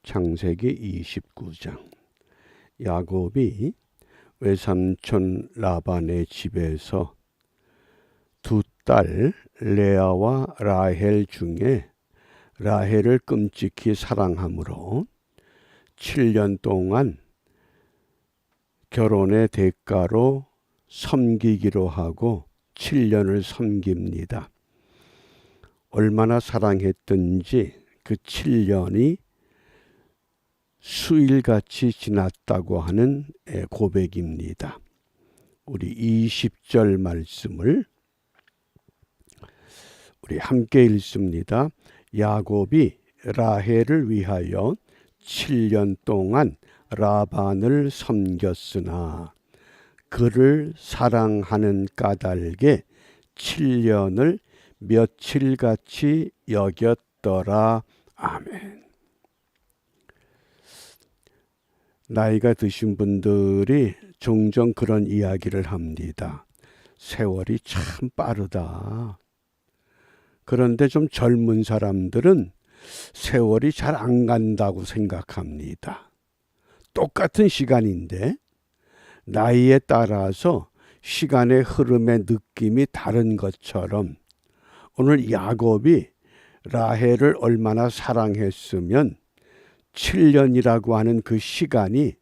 창세기 29장. 야곱이 외삼촌 라반의 집에서 두 딸 레아와 라헬 중에 라헬을 끔찍히 사랑하므로 7년 동안 결혼의 대가로 섬기기로 하고 7년을 섬깁니다. 얼마나 사랑했든지 그 7년이 수일같이 지났다고 하는 고백입니다. 우리 20절 말씀을 우리 함께 읽습니다. 야곱이 라헬을 위하여 7년 동안 라반을 섬겼으나 그를 사랑하는 까닭에 7년을 며칠같이 여겼더라. 아멘. 나이가 드신 분들이 종종 그런 이야기를 합니다. 세월이 참 빠르다. 그런데 좀 젊은 사람들은 세월이 잘 안 간다고 생각합니다. 똑같은 시간인데 나이에 따라서 시간의 흐름의 느낌이 다른 것처럼 오늘 야곱이 라헬을 얼마나 사랑했으면 7년이라고 하는 그 시간이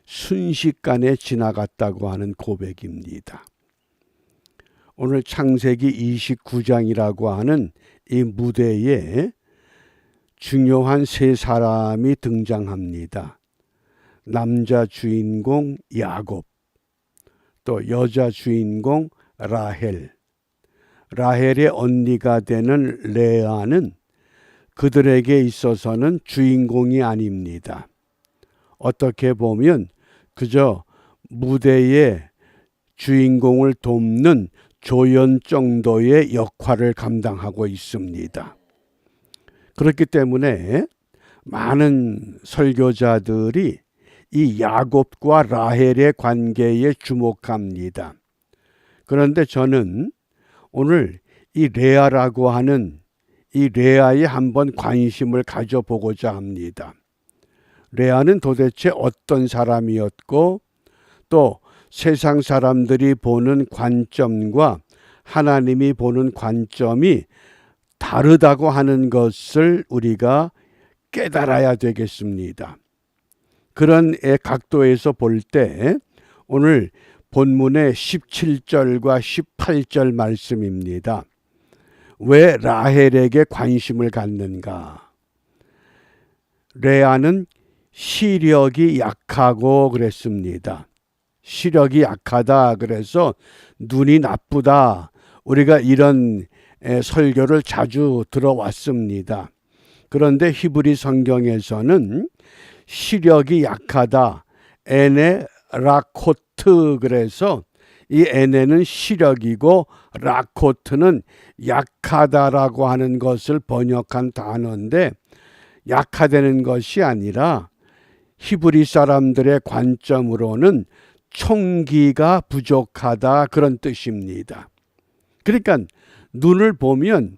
순식간에 지나갔다고 하는 고백입니다. 오늘 창세기 29장이라고 하는 이 무대에 중요한 세 사람이 등장합니다. 남자 주인공 야곱, 또 여자 주인공 라헬, 라헬의 언니가 되는 레아는 그들에게 있어서는 주인공이 아닙니다. 어떻게 보면 그저 무대의 주인공을 돕는 조연 정도의 역할을 감당하고 있습니다. 그렇기 때문에 많은 설교자들이 이 야곱과 라헬의 관계에 주목합니다. 그런데 저는 오늘 이 레아라고 하는 이 레아에 한번 관심을 가져보고자 합니다. 레아는 도대체 어떤 사람이었고 또 세상 사람들이 보는 관점과 하나님이 보는 관점이 다르다고 하는 것을 우리가 깨달아야 되겠습니다. 그런 각도에서 볼 때 오늘 본문의 17절과 18절 말씀입니다. 왜 라헬에게 관심을 갖는가? 레아는 시력이 약하고 그랬습니다. 시력이 약하다 그래서 눈이 나쁘다. 우리가 이런 설교를 자주 들어왔습니다. 그런데 히브리 성경에서는 시력이 약하다. 에네 라코트 그래서 이 에네는 시력이고 라코트는 약하다라고 하는 것을 번역한 단어인데 약하다는 것이 아니라 히브리 사람들의 관점으로는 총기가 부족하다 그런 뜻입니다. 그러니까 눈을 보면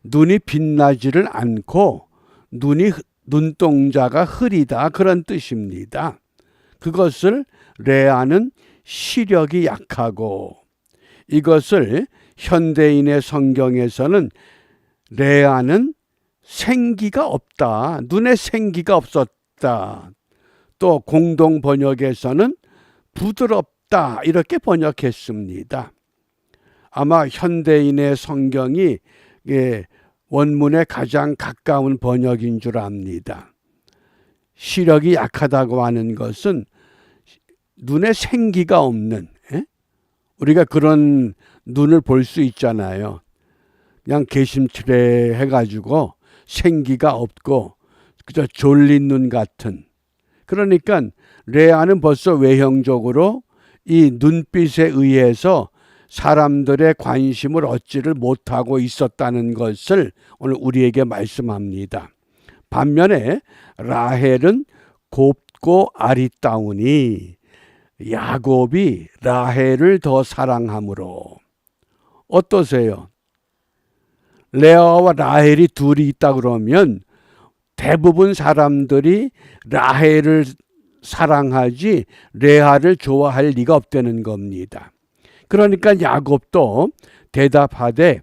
눈이 빛나지를 않고 눈동자가 흐리다 그런 뜻입니다. 그것을 레아는 시력이 약하고 이것을 현대인의 성경에서는 레아는 생기가 없다. 눈에 생기가 없었다. 또 공동 번역에서는 부드럽다 이렇게 번역했습니다. 아마 현대인의 성경이 원문에 가장 가까운 번역인 줄 압니다. 시력이 약하다고 하는 것은 눈에 생기가 없는, 우리가 그런 눈을 볼 수 있잖아요. 그냥 개심치레 해가지고 생기가 없고 그저 졸린 눈 같은. 그러니까 레아는 벌써 외형적으로 이 눈빛에 의해서 사람들의 관심을 얻지를 못하고 있었다는 것을 오늘 우리에게 말씀합니다. 반면에 라헬은 곱고 아리따우니 야곱이 라헬을 더 사랑하므로. 어떠세요? 레아와 라헬이 둘이 있다 그러면 대부분 사람들이 라헬을 사랑하지 레아를 좋아할 리가 없다는 겁니다. 그러니까 야곱도 대답하되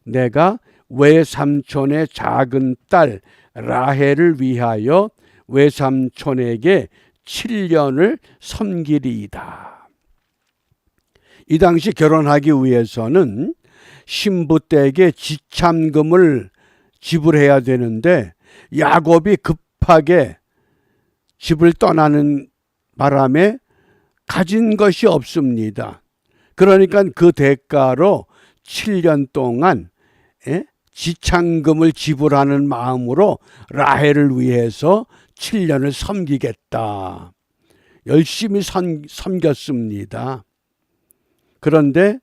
내가 외삼촌의 작은 딸 라헬을 위하여 외삼촌에게 7년을 섬기리이다. 이 당시 결혼하기 위해서는 신부댁에 지참금을 지불해야 되는데 야곱이 급하게 집을 떠나는 바람에 가진 것이 없습니다. 그러니까 그 대가로 7년 동안 지참금을 지불하는 마음으로 라헬을 위해서 7년을 섬기겠다. 열심히 섬겼습니다. 그런데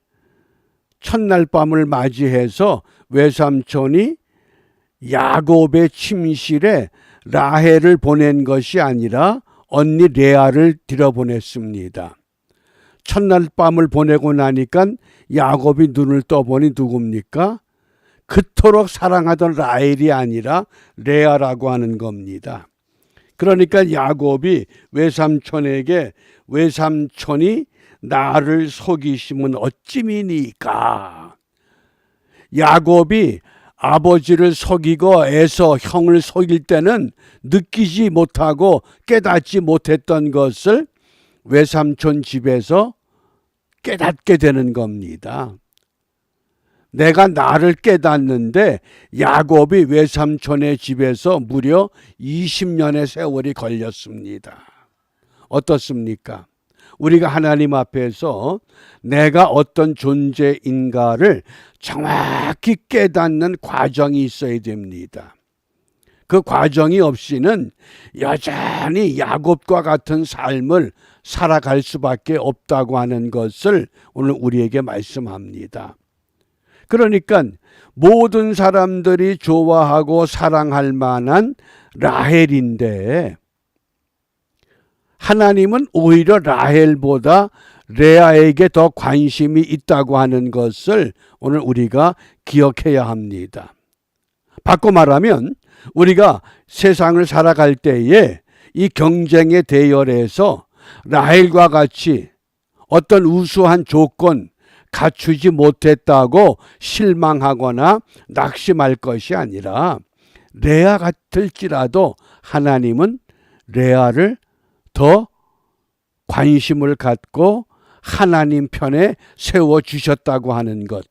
첫날 밤을 맞이해서 외삼촌이 야곱의 침실에 라헬을 보낸 것이 아니라 언니 레아를 들여보냈습니다. 첫날 밤을 보내고 나니까 야곱이 눈을 떠보니 누굽니까? 그토록 사랑하던 라헬이 아니라 레아라고 하는 겁니다. 그러니까 야곱이 외삼촌에게 외삼촌이 나를 속이시면 어찌미니까. 야곱이 아버지를 속이고 에서 형을 속일 때는 느끼지 못하고 깨닫지 못했던 것을 외삼촌 집에서 깨닫게 되는 겁니다. 내가 나를 깨닫는데 야곱이 외삼촌의 집에서 무려 20년의 세월이 걸렸습니다. 어떻습니까? 우리가 하나님 앞에서 내가 어떤 존재인가를 정확히 깨닫는 과정이 있어야 됩니다. 그 과정이 없이는 여전히 야곱과 같은 삶을 살아갈 수밖에 없다고 하는 것을 오늘 우리에게 말씀합니다. 그러니까 모든 사람들이 좋아하고 사랑할 만한 라헬인데 하나님은 오히려 라헬보다 레아에게 더 관심이 있다고 하는 것을 오늘 우리가 기억해야 합니다. 바꿔 말하면 우리가 세상을 살아갈 때에 이 경쟁의 대열에서 라헬과 같이 어떤 우수한 조건 갖추지 못했다고 실망하거나 낙심할 것이 아니라 레아 같을지라도 하나님은 레아를 더 관심을 갖고 하나님 편에 세워주셨다고 하는 것.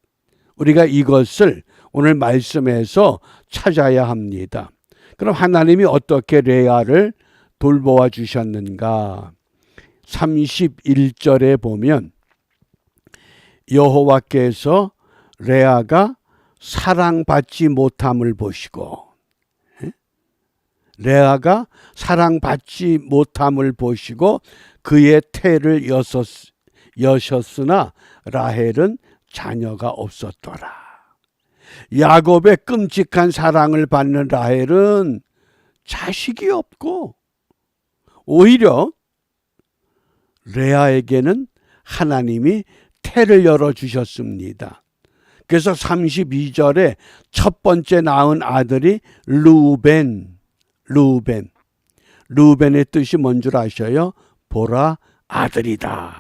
우리가 이것을 오늘 말씀에서 찾아야 합니다. 그럼 하나님이 어떻게 레아를 돌보아 주셨는가? 31절에 보면 여호와께서 레아가 사랑받지 못함을 보시고 레아가 사랑받지 못함을 보시고 그의 태를 여셨으나 라헬은 자녀가 없었더라. 야곱의 끔찍한 사랑을 받는 라헬은 자식이 없고 오히려 레아에게는 하나님이 태를 열어주셨습니다. 그래서 32절에 첫 번째 낳은 아들이 루벤의 뜻이 뭔 줄 아셔요? 보라 아들이다.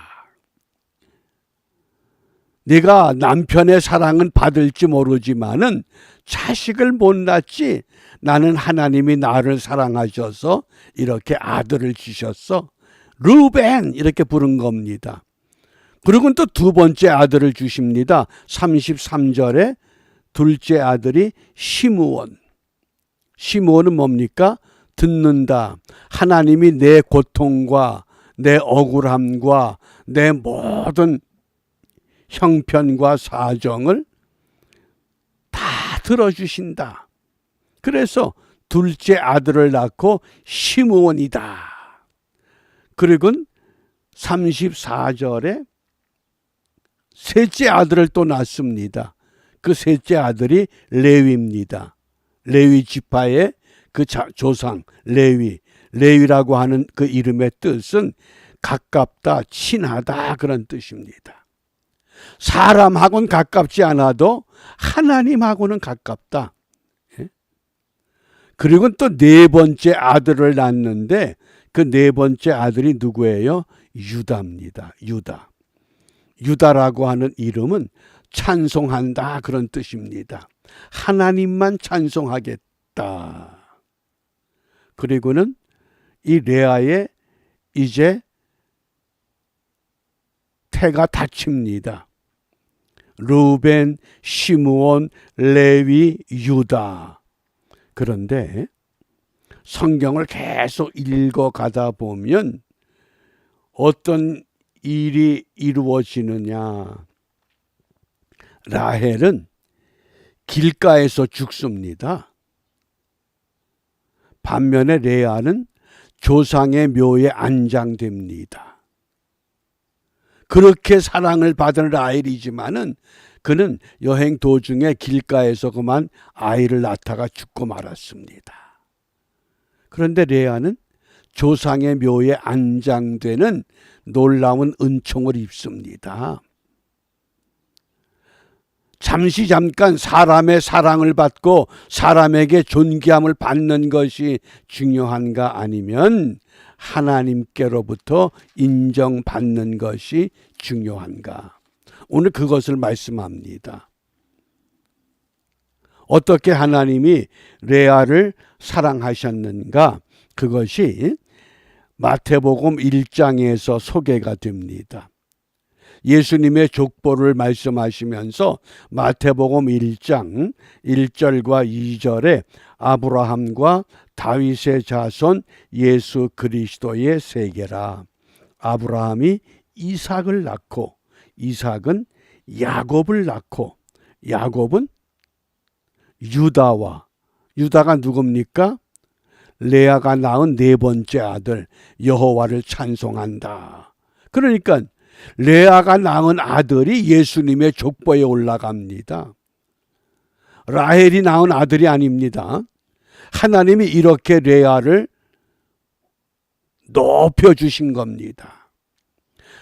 네가 남편의 사랑은 받을지 모르지만은 자식을 못 낳지 나는 하나님이 나를 사랑하셔서 이렇게 아들을 주셨어. 루벤 이렇게 부른 겁니다. 그리고 또 두 번째 아들을 주십니다. 33절에 둘째 아들이 시므온. 시므온은 뭡니까? 듣는다. 하나님이 내 고통과 내 억울함과 내 모든 형편과 사정을 다 들어주신다. 그래서 둘째 아들을 낳고 시므온이다. 그리고 34절에 셋째 아들을 또 낳습니다. 그 셋째 아들이 레위입니다. 레위 지파의 그 조상 레위라고 하는 그 이름의 뜻은 가깝다, 친하다 그런 뜻입니다. 사람하고는 가깝지 않아도 하나님하고는 가깝다. 그리고 또 네 번째 아들을 낳는데 그 네 번째 아들이 누구예요? 유다입니다. 유다. 유다라고 하는 이름은 찬송한다 그런 뜻입니다. 하나님만 찬송하겠다. 그리고는 이 레아의 이제 태가 닫힙니다. 루벤, 시므온, 레위, 유다. 그런데 성경을 계속 읽어가다 보면 어떤 일이 이루어지느냐. 라헬은 길가에서 죽습니다. 반면에 레아는 조상의 묘에 안장됩니다. 그렇게 사랑을 받은 라헬이지만은 그는 여행 도중에 길가에서 그만 아이를 낳다가 죽고 말았습니다. 그런데 레아는 조상의 묘에 안장되는 놀라운 은총을 입습니다. 잠깐 사람의 사랑을 받고 사람에게 존귀함을 받는 것이 중요한가 아니면 하나님께로부터 인정받는 것이 중요한가? 오늘 그것을 말씀합니다. 어떻게 하나님이 레아를 사랑하셨는가? 그것이 마태복음 1장에서 소개가 됩니다. 예수님의 족보를 말씀하시면서 마태복음 1장 1절과 2절에 아브라함과 다윗의 자손 예수 그리스도의 세계라. 아브라함이 이삭을 낳고 이삭은 야곱을 낳고 야곱은 유다가 누굽니까? 레아가 낳은 네 번째 아들 여호와를 찬송한다. 그러니까 레아가 낳은 아들이 예수님의 족보에 올라갑니다. 라헬이 낳은 아들이 아닙니다. 하나님이 이렇게 레아를 높여주신 겁니다.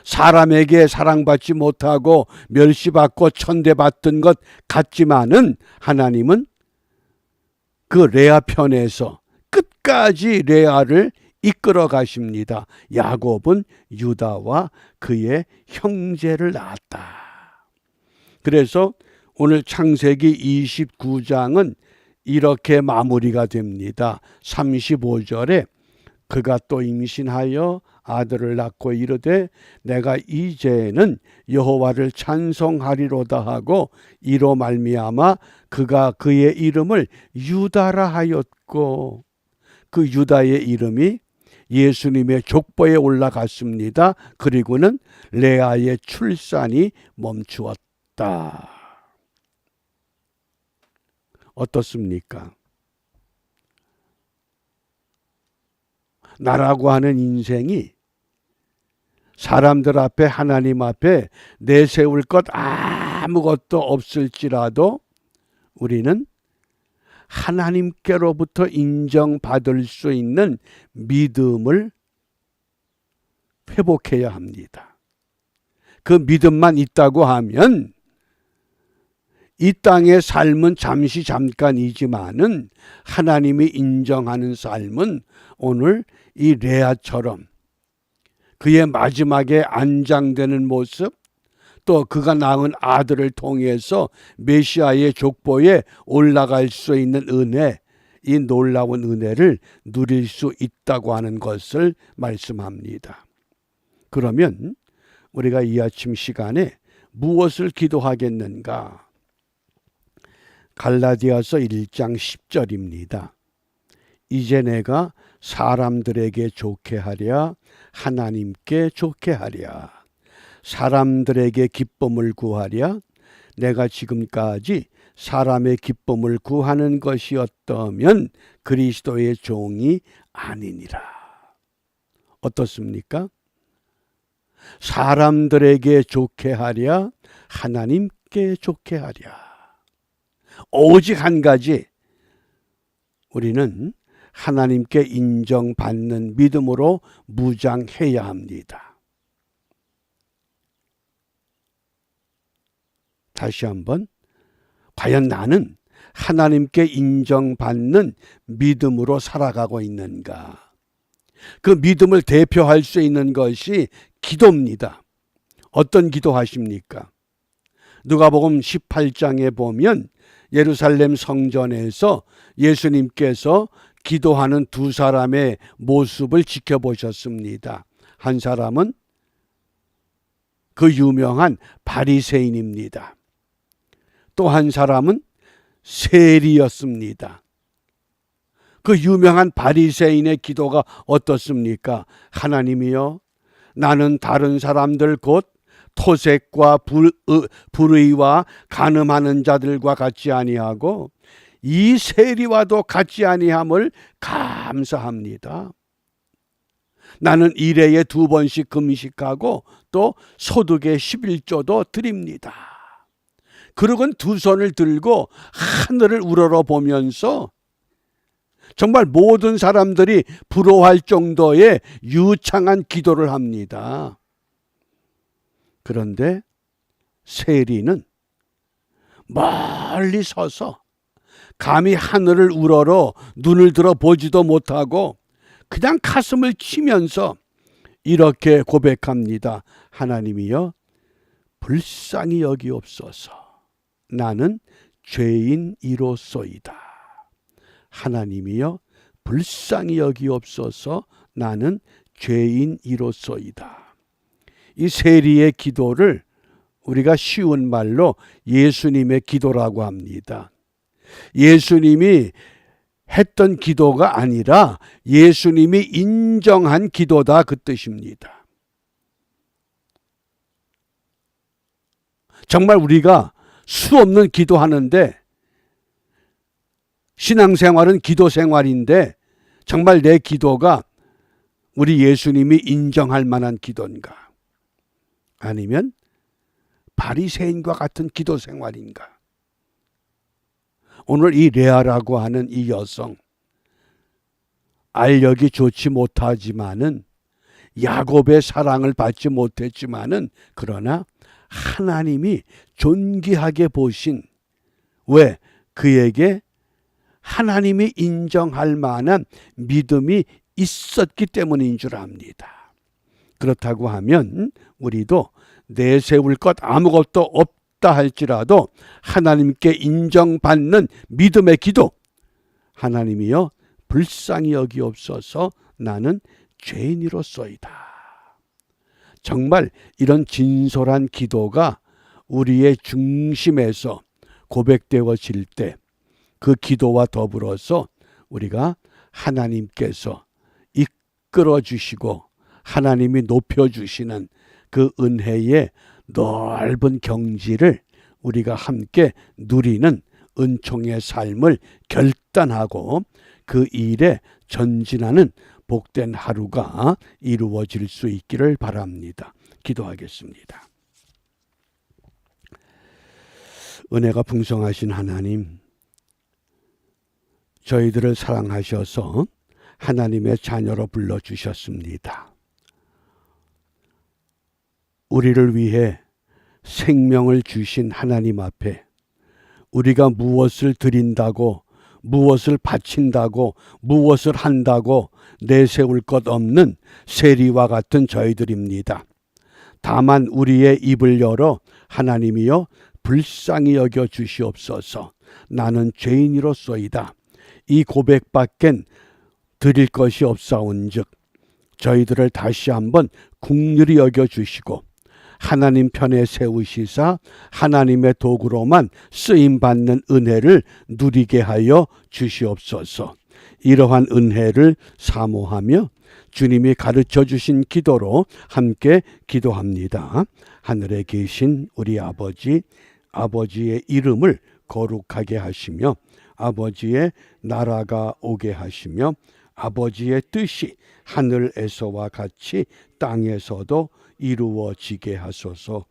사람에게 사랑받지 못하고 멸시받고 천대받던 것 같지만은 하나님은 그 레아 편에서 끝까지 레아를 이끌어 가십니다. 야곱은 유다와 그의 형제를 낳았다. 그래서 오늘 창세기 29장은 이렇게 마무리가 됩니다. 35절에 그가 또 임신하여 아들을 낳고 이르되 내가 이제는 여호와를 찬송하리로다 하고 이로 말미암아 그가 그의 이름을 유다라 하였고 그 유다의 이름이 예수님의 족보에 올라갔습니다. 그리고는 레아의 출산이 멈추었다. 어떻습니까? 나라고 하는 인생이 사람들 앞에 하나님 앞에 내세울 것 아무것도 없을지라도 우리는 하나님께로부터 인정받을 수 있는 믿음을 회복해야 합니다. 그 믿음만 있다고 하면 이 땅의 삶은 잠깐이지만은 하나님이 인정하는 삶은 오늘 이 레아처럼 그의 마지막에 안장되는 모습, 또 그가 낳은 아들을 통해서 메시아의 족보에 올라갈 수 있는 은혜, 이 놀라운 은혜를 누릴 수 있다고 하는 것을 말씀합니다. 그러면 우리가 이 아침 시간에 무엇을 기도하겠는가? 갈라디아서 1장 10절입니다. 이제 내가 사람들에게 좋게 하랴 하나님께 좋게 하랴 사람들에게 기쁨을 구하랴 내가 지금까지 사람의 기쁨을 구하는 것이었다면 그리스도의 종이 아니니라. 어떻습니까? 사람들에게 좋게 하랴 하나님께 좋게 하랴. 오직 한 가지, 우리는 하나님께 인정받는 믿음으로 무장해야 합니다. 다시 한번, 과연 나는 하나님께 인정받는 믿음으로 살아가고 있는가? 그 믿음을 대표할 수 있는 것이 기도입니다. 어떤 기도 하십니까? 누가복음 18장에 보면 예루살렘 성전에서 예수님께서 기도하는 두 사람의 모습을 지켜보셨습니다. 한 사람은 그 유명한 바리새인입니다. 또 한 사람은 세리였습니다. 그 유명한 바리새인의 기도가 어떻습니까? 하나님이여, 나는 다른 사람들 곧 토색과 불의와 간음하는 자들과 같지 아니하고 이 세리와도 같지 아니함을 감사합니다. 나는 일해에 2번씩 금식하고 또 소득의 11조도 드립니다. 그러곤 두 손을 들고 하늘을 우러러 보면서 정말 모든 사람들이 부러워할 정도의 유창한 기도를 합니다. 그런데 세리는 멀리 서서 감히 하늘을 우러러 눈을 들어 보지도 못하고 그냥 가슴을 치면서 이렇게 고백합니다. 하나님이여, 불쌍히 여기옵소서. 나는 죄인이로소이다. 하나님이여, 불쌍히 여기옵소서. 나는 죄인이로소이다. 이 세리의 기도를 우리가 쉬운 말로 예수님의 기도라고 합니다. 예수님이 했던 기도가 아니라 예수님이 인정한 기도다, 그 뜻입니다. 정말 우리가 수없는 기도하는데, 신앙생활은 기도생활인데 정말 내 기도가 우리 예수님이 인정할 만한 기도인가? 아니면 바리새인과 같은 기도생활인가? 오늘 이 레아라고 하는 이 여성, 알력이 좋지 못하지만은 야곱의 사랑을 받지 못했지만은 그러나 하나님이 존귀하게 보신, 왜? 그에게 하나님이 인정할 만한 믿음이 있었기 때문인 줄 압니다. 그렇다고 하면 우리도 내세울 것 아무것도 없다 할지라도 하나님께 인정받는 믿음의 기도, 하나님이여 불쌍히 여기옵소서. 나는 죄인이로소이다. 정말 이런 진솔한 기도가 우리의 중심에서 고백되어질 때 그 기도와 더불어서 우리가 하나님께서 이끌어 주시고 하나님이 높여주시는 그 은혜의 넓은 경지를 우리가 함께 누리는 은총의 삶을 결단하고 그 일에 전진하는 복된 하루가 이루어질 수 있기를 바랍니다. 기도하겠습니다. 은혜가 풍성하신 하나님, 저희들을 사랑하셔서 하나님의 자녀로 불러주셨습니다. 우리를 위해 생명을 주신 하나님 앞에 우리가 무엇을 드린다고, 무엇을 바친다고, 무엇을 한다고 내세울 것 없는 세리와 같은 저희들입니다. 다만 우리의 입을 열어 하나님이여 불쌍히 여겨 주시옵소서. 나는 죄인이로소이다. 이 고백밖엔 드릴 것이 없사온즉 저희들을 다시 한번 긍휼히 여겨 주시고 하나님 편에 세우시사 하나님의 도구로만 쓰임받는 은혜를 누리게 하여 주시옵소서. 이러한 은혜를 사모하며 주님이 가르쳐 주신 기도로 함께 기도합니다. 하늘에 계신 우리 아버지, 아버지의 이름을 거룩하게 하시며 아버지의 나라가 오게 하시며 아버지의 뜻이 하늘에서와 같이 땅에서도 이루어지게 하소서.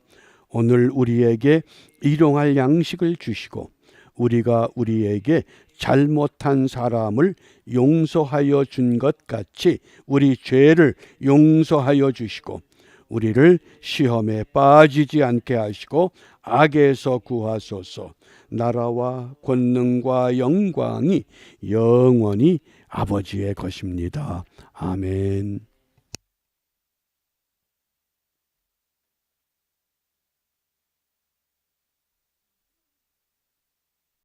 오늘 우리에게 일용할 양식을 주시고 우리가 우리에게 잘못한 사람을 용서하여 준 것 같이 우리 죄를 용서하여 주시고 우리를 시험에 빠지지 않게 하시고 악에서 구하소서. 나라와 권능과 영광이 영원히 아버지의 것입니다. 아멘.